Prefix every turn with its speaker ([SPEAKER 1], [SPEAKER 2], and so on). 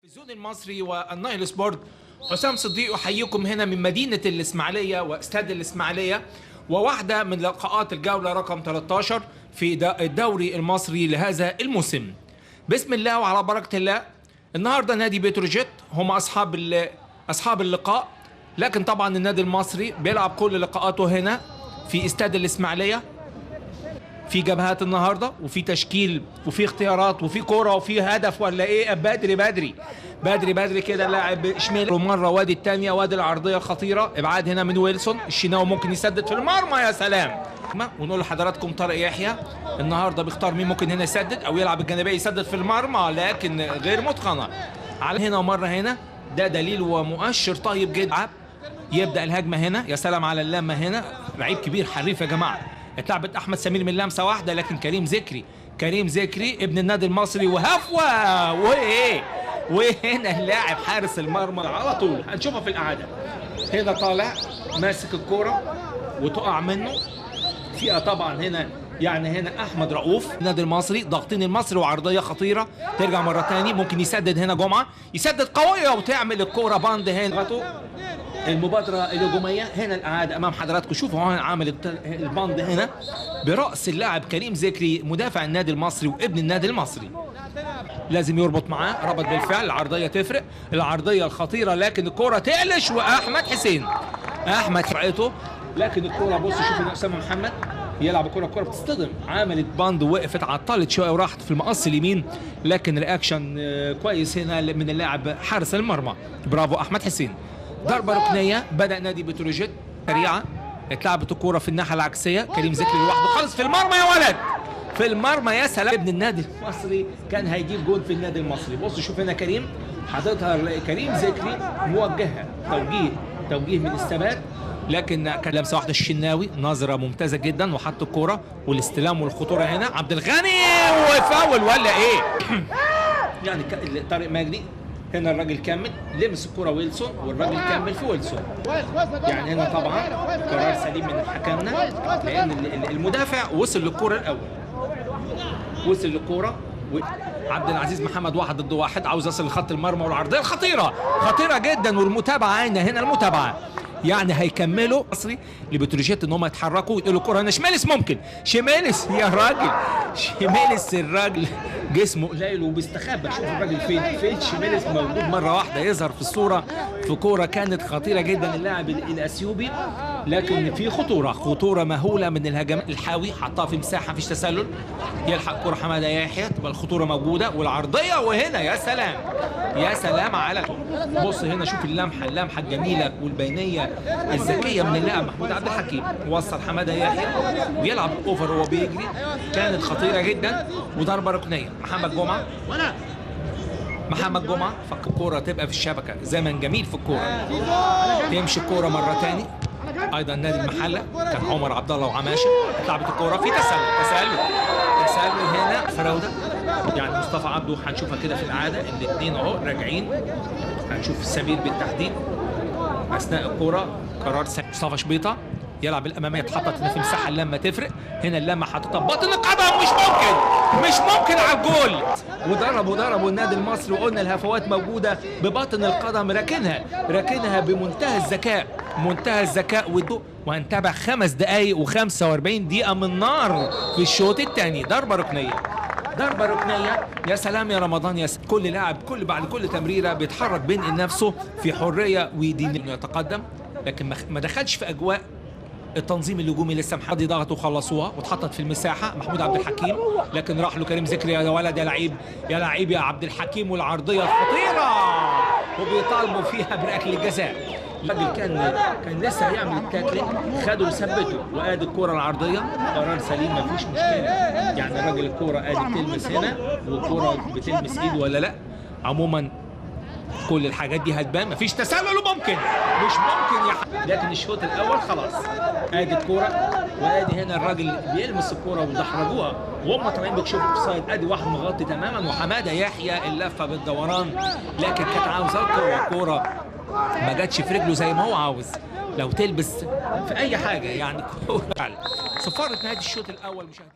[SPEAKER 1] الزون المصري والنايل سبورت. حسام صديق احييكم هنا من مدينه الاسماعيليه واستاد الاسماعيليه، وواحده من لقاءات الجوله رقم 13 في الدوري المصري لهذا الموسم. بسم الله وعلى بركه الله. النهارده نادي بتروجيت هم اصحاب اللقاء، لكن طبعا النادي المصري بيلعب كل لقاءاته هنا في استاد الاسماعيليه. في جبهات النهارده وفي تشكيل وفي اختيارات وفي كوره وفي هدف ولا ايه؟ بدري كده لاعب شمال مره، وادي الثانيه، وادي العرضيه الخطيره، ابعاد هنا من ويلسون. الشناوي ممكن يسدد في المرمى، يا سلام. ونقول لحضراتكم طارق يحيى النهارده بيختار مين ممكن هنا يسدد او يلعب الجانبيه يسدد في المرمى، لكن غير متقنه. على هنا ومره هنا، ده دليل ومؤشر طيب جدا. يبدا الهجمه هنا، يا سلام على اللمه هنا، لعيب كبير حريف يا جماعه. اتلعبت احمد سمير من لمسه واحده، لكن كريم ذكري ابن النادي المصري وهفوه وايه، وهنا اللاعب حارس المرمى على طول. هنشوفها في الاعاده. هنا طالع ماسك الكوره وتقع منه فيها طبعا. هنا يعني هنا احمد رؤوف النادي المصري ضاغطين المصري، وعرضيه خطيره ترجع مره ثاني. ممكن يسدد هنا جمعه، يسدد قويه وتعمل الكوره باند. هنا المبادره الهجوميه. هنا الاعاده امام حضراتكم. شوفوا هنا عامل الباند هنا براس اللاعب كريم ذكري مدافع النادي المصري وابن النادي المصري. لازم يربط معاه، ربط بالفعل. العرضيه تفرق، العرضيه الخطيره، لكن الكوره تقلش. واحمد حسين فرقته، لكن الكوره بص شوف اسامه محمد يلعب الكوره بتصطدم، عملت باند ووقفت، عطلت شويه وراحت في المقص اليمين، لكن رياكشن كويس هنا من اللاعب حارس المرمى. برافو احمد حسين. ضربه ركنيه بدا نادي بتروجيت سريعه. اتلعبت الكوره في الناحيه العكسيه، كريم ذكري لوحده خالص في المرمى، يا ولد في المرمى، يا سلام. ابن النادي المصري كان هيجيب جول في النادي المصري. بص شوف هنا كريم حاططها، كريم ذكري موجهها توجيه من الثبات، لكن كان لمسه واحده. الشناوي نظره ممتازه جدا وحط الكوره والاستلام والخطوره. هنا عبد الغني وفاول ولا ايه؟ يعني طارق مجدي هنا الراجل كمل لمس الكوره ويلسون، والراجل كمل في ويلسون. يعني هنا طبعا قرار سليم من حكامنا، لان المدافع وصل للكوره الاول، وصل للكوره. عبد العزيز محمد واحد ضد واحد، عاوز يصل لخط المرمى، والعرضيه خطيره جدا. والمتابعه هنا المتابعه، يعني هيكملوا مصري لبتروجيت ان هم يتحركوا ويقولوا الكوره هنا. شمالس يا راجل، شمالس الراجل جسمه قليل وبيستخبى. شوف الراجل فين شمالس موجود مره واحده يظهر في الصوره في كوره كانت خطيره جدا اللاعب الاثيوبي، لكن في خطوره مهوله من الهجمات. الحاوي حطها في مساحه، مفيش تسلل، يلحق كوره حماده يحيى، تبقى الخطوره موجوده والعرضيه. وهنا يا سلام على بص هنا، شوف اللمحه الجميله والبينيه الذكيه من اللاعب محمود عبد الحكيم. وصل حماده يحيى ويلعب الاوفر وهو بيجري، كانت خطيره جدا. وضربه ركنيه محمد جمعه فك الكوره تبقى في الشبكه. زمن جميل في الكوره، تمشي الكوره مره ثاني. ايضا نادي المحله كان عمر عبد الله وعماشه. اتلعبت الكوره في تسلل هنا فراوده، يعني مصطفى عبده. هنشوفها كده في العاده، الاثنين اهو راجعين. هنشوف السمير بالتحديد اثناء الكوره. قرار مصطفى شبيطه يلعب الاماميه، اتحطت في مساحه اللمه تفرق. هنا اللمه حاططها بباطن القدم، مش ممكن على الجول. وضربوا النادي المصري، وقلنا الهفوات موجوده بباطن القدم، راكنها بمنتهى الذكاء والضوء. وهنتابع 5 دقائق و45 دقيقه من نار في الشوط الثاني. ضربه ركنيه، يا سلام يا رمضان. كل لاعب بعد كل تمريره بيتحرك بين نفسه في حريه ودين انه يتقدم، لكن ما دخلش في اجواء التنظيم الهجومي. لسه محد ضغط وخلصوها واتحطت في المساحه محمود عبد الحكيم، لكن راح له كريم ذكري. يا ولد يا لعيب يا عبد الحكيم، والعرضيه الخطيره وبيطالبوا فيها بركله الجزاء. الراجل كان لسه هيعمل التاكلينج، خده وثبته، وادي الكوره العرضيه قرار سليم مفيش مشكله. يعني الراجل الكوره ادي بتلمس هنا، والكوره بتلمس ايده ولا لا. عموما كل الحاجات دي هتبان، مفيش تسلل مش ممكن لكن الشوط الاول خلاص. ادي الكوره، وادي هنا الراجل بيلمس الكوره ودحرجوها وهم طالعين بيكشفوا اوفسايد. ادي واحد مغطي تماما، وحماده يحيى اللفه بالدوران، لكن كانت عاوزه الكوره ما جاتش في رجله زي ما هو عاوز. لو تلبس في اي حاجه يعني. صفاره نهايه الشوط الاول مشاهدين.